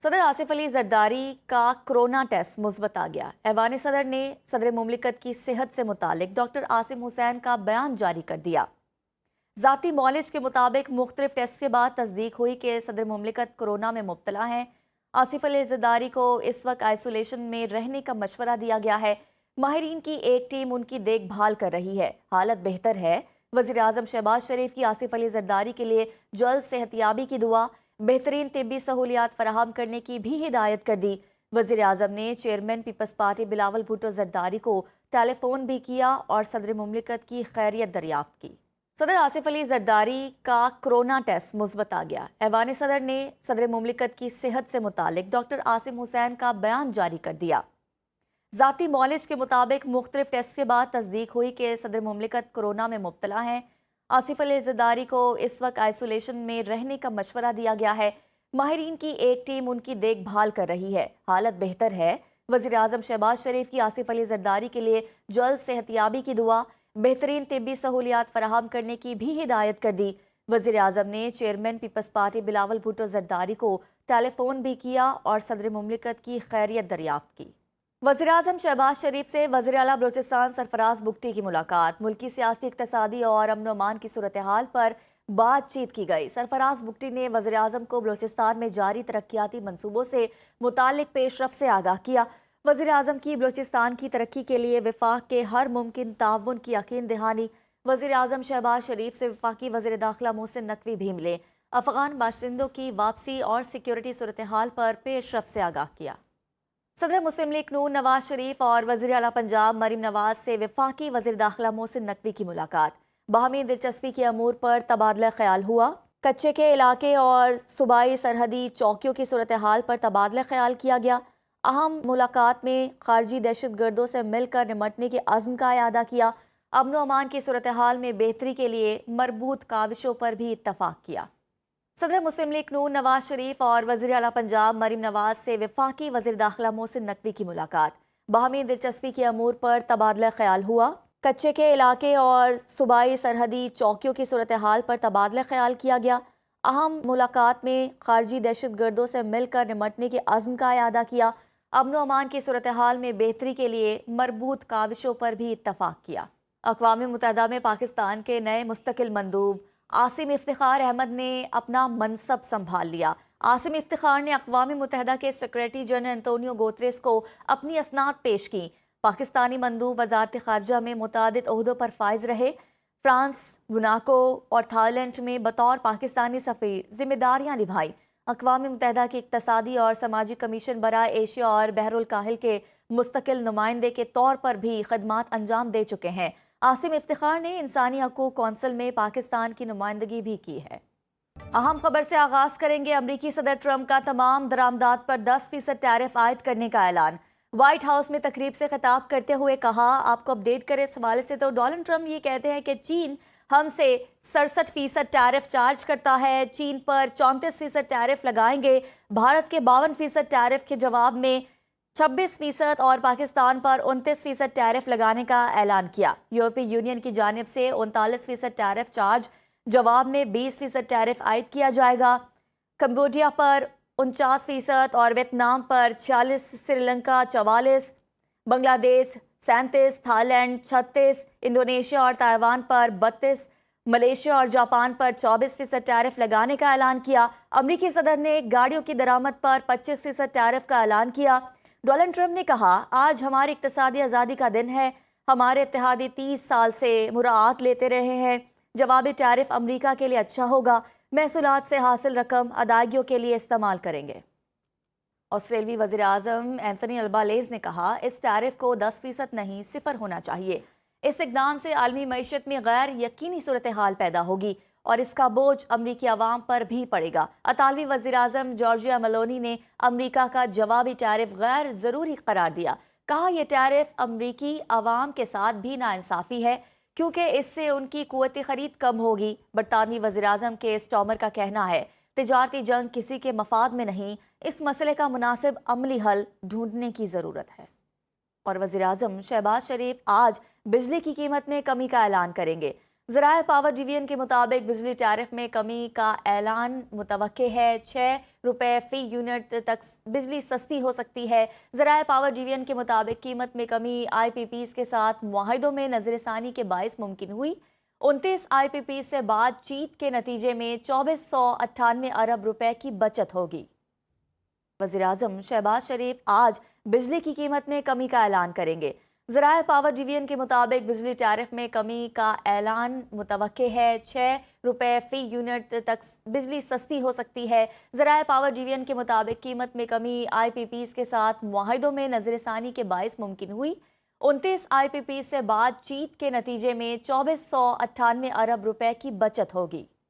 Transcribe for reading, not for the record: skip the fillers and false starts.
صدر آصف علی زرداری کا corona test مثبت آ گیا۔ ایوان صدر نے صدر مملکت کی صحت سے متعلق ڈاکٹر عاصم حسین کا بیان جاری کر دیا۔ ذاتی معالج کے مطابق مختلف ٹیسٹ کے بعد تصدیق ہوئی کہ صدر مملکت کرونا میں مبتلا ہیں۔ آصف علی زرداری کو اس وقت آئسولیشن میں رہنے کا مشورہ دیا گیا ہے۔ ماہرین کی ایک ٹیم ان کی دیکھ بھال کر رہی ہے۔ حالت بہتر ہے۔ وزیر اعظم شہباز شریف کی آصف علی زرداری کے لیے جلد صحت یابی کی دعا، بہترین طبی سہولیات فراہم کرنے کی بھی ہدایت کر دی۔ وزیر اعظم نے چیئرمین پیپلز پارٹی بلاول بھٹو زرداری کو ٹیلی فون بھی کیا اور صدر مملکت کی خیریت دریافت کی۔ صدر آصف علی زرداری کا کرونا ٹیسٹ مثبت آ گیا۔ ایوان صدر نے صدر مملکت کی صحت سے متعلق ڈاکٹر عاصم حسین کا بیان جاری کر دیا۔ ذاتی معالج کے مطابق مختلف ٹیسٹ کے بعد تصدیق ہوئی کہ صدر مملکت کرونا میں مبتلا ہیں۔ آصف علی زرداری کو اس وقت آئسولیشن میں رہنے کا مشورہ دیا گیا ہے۔ ماہرین کی ایک ٹیم ان کی دیکھ بھال کر رہی ہے۔ حالت بہتر ہے۔ وزیر اعظم شہباز شریف کی آصف علی زرداری کے لیے جلد صحت یابی کی دعا، بہترین طبی سہولیات فراہم کرنے کی بھی ہدایت کر دی۔ وزیر اعظم نے چیئرمین پیپلز پارٹی بلاول بھٹو زرداری کو ٹیلی فون بھی کیا اور صدر مملکت کی خیریت دریافت کی۔ وزیر اعظم شہباز شریف سے وزیر اعلیٰ بلوچستان سرفراز بگٹی کی ملاقات۔ ملکی سیاسی، اقتصادی اور امن و امان کی صورتحال پر بات چیت کی گئی۔ سرفراز بگٹی نے وزیر اعظم کو بلوچستان میں جاری ترقیاتی منصوبوں سے متعلق پیش رفت سے آگاہ کیا۔ وزیر اعظم کی بلوچستان کی ترقی کے لیے وفاق کے ہر ممکن تعاون کی یقین دہانی۔ وزیر اعظم شہباز شریف سے وفاقی وزیر داخلہ محسن نقوی بھی ملے۔ افغان باشندوں کی واپسی اور سیکیورٹی صورتحال پر پیش رفت سے آگاہ کیا۔ صدر مسلم لیگ نون نواز شریف اور وزیر اعلیٰ پنجاب مریم نواز سے وفاقی وزیر داخلہ محسن نقوی کی ملاقات۔ باہمی دلچسپی کے امور پر تبادلہ خیال ہوا۔ کچے کے علاقے اور صوبائی سرحدی چوکیوں کی صورتحال پر تبادلہ خیال کیا گیا۔ اہم ملاقات میں خارجی دہشت گردوں سے مل کر نمٹنے کے عزم کا اعادہ کیا۔ امن و امان کی صورتحال میں بہتری کے لیے مربوط کاوشوں پر بھی اتفاق کیا۔ صدر مسلم لیگ نون نواز شریف اور وزیر اعلیٰ پنجاب مریم نواز سے وفاقی وزیر داخلہ محسن نقوی کی ملاقات۔ باہمی دلچسپی کے امور پر تبادلہ خیال ہوا۔ کچے کے علاقے اور صوبائی سرحدی چوکیوں کی صورتحال پر تبادلہ خیال کیا گیا۔ اہم ملاقات میں خارجی دہشت گردوں سے مل کر نمٹنے کے عزم کا اعادہ کیا۔ امن و امان کی صورتحال میں بہتری کے لیے مربوط کاوشوں پر بھی اتفاق کیا۔ اقوام متحدہ میں پاکستان کے نئے مستقل مندوب عاصم افتخار احمد نے اپنا منصب سنبھال لیا۔ عاصم افتخار نے اقوام متحدہ کے سیکریٹری جنرل انتونیو گوتریس کو اپنی اسناد پیش کی۔ پاکستانی مندوب وزارت خارجہ میں متعدد عہدوں پر فائز رہے۔ فرانس، موناکو اور تھائی لینڈ میں بطور پاکستانی سفیر ذمہ داریاں نبھائی۔ اقوام متحدہ کے اقتصادی اور سماجی کمیشن برائے ایشیا اور بحر الکاہل کے مستقل نمائندے کے طور پر بھی خدمات انجام دے چکے ہیں۔ عاصم افتخار نے انسانی حقوق کونسل میں پاکستان کی نمائندگی بھی کی ہے۔ اہم خبر سے آغاز کریں گے۔ امریکی صدر ٹرمپ کا تمام درآمدات پر 10% ٹیرف عائد کرنے کا اعلان۔ وائٹ ہاؤس میں تقریب سے خطاب کرتے ہوئے کہا، آپ کو اپڈیٹ کرے اس حوالے سے تو ڈونلڈ ٹرمپ یہ کہتے ہیں کہ چین ہم سے 67% ٹیرف چارج کرتا ہے، چین پر 34% ٹیرف لگائیں گے۔ بھارت کے 52% ٹیرف کے جواب میں 26% اور پاکستان پر 29% ٹیرف لگانے کا اعلان کیا۔ یورپی یونین کی جانب سے 39% ٹیرف چارج، جواب میں 20% ٹیرف عائد کیا جائے گا۔ کمبوڈیا پر 49% اور ویتنام پر 46%، سری لنکا 44%، بنگلہ دیش 37%، تھائی لینڈ 36%، انڈونیشیا اور تائیوان پر 32%، ملیشیا اور جاپان پر 24% ٹیرف لگانے کا اعلان کیا۔ امریکی صدر نے گاڑیوں کی درآمد پر 25% ٹیرف کا اعلان کیا۔ ڈونلڈ ٹرمپ نے کہا، آج ہماری اقتصادی آزادی کا دن ہے، ہمارے اتحادی 30 سال سے مراعات لیتے رہے ہیں۔ جوابی ٹیرف امریکہ کے لیے اچھا ہوگا، محصولات سے حاصل رقم ادائیگیوں کے لیے استعمال کریں گے۔ آسٹریلوی وزیر اعظم اینتھونی البانیز نے کہا، اس ٹیرف کو 10% نہیں 0 ہونا چاہیے۔ اس اقدام سے عالمی معیشت میں غیر یقینی صورتحال پیدا ہوگی اور اس کا بوجھ امریکی عوام پر بھی پڑے گا۔ اطالوی وزیر اعظم جارجیا میلونی نے امریکہ کا جوابی ٹیرف غیر ضروری قرار دیا۔ کہا، یہ ٹیرف امریکی عوام کے ساتھ بھی ناانصافی ہے کیونکہ اس سے ان کی قوت خرید کم ہوگی۔ برطانوی وزیر اعظم کیئر سٹارمر کا کہنا ہے، تجارتی جنگ کسی کے مفاد میں نہیں، اس مسئلے کا مناسب عملی حل ڈھونڈنے کی ضرورت ہے۔ اور وزیر اعظم شہباز شریف آج بجلی کی قیمت میں کمی کا اعلان کریں گے۔ ذرائع پاور ڈی وی این کے مطابق بجلی ٹیرف میں کمی کا اعلان متوقع ہے۔ 6 روپے فی یونٹ تک بجلی سستی ہو سکتی ہے۔ ذرائع پاور ڈی وی این کے مطابق قیمت میں کمی آئی پی پیز کے ساتھ معاہدوں میں نظر ثانی کے باعث ممکن ہوئی۔ 29 آئی پی پیز سے بات چیت کے نتیجے میں 2498 ارب روپے کی بچت ہوگی۔ وزیراعظم شہباز شریف آج بجلی کی قیمت میں کمی کا اعلان کریں گے۔ ذرائع پاور ڈی وی این کے مطابق بجلی ٹیرف میں کمی کا اعلان متوقع ہے۔ 6 روپے فی یونٹ تک بجلی سستی ہو سکتی ہے۔ ذرائع پاور ڈی وی این کے مطابق قیمت میں کمی آئی پی پیز کے ساتھ معاہدوں میں نظر ثانی کے باعث ممکن ہوئی۔ 29 آئی پی پیز سے بات چیت کے نتیجے میں 2498 ارب روپے کی بچت ہوگی۔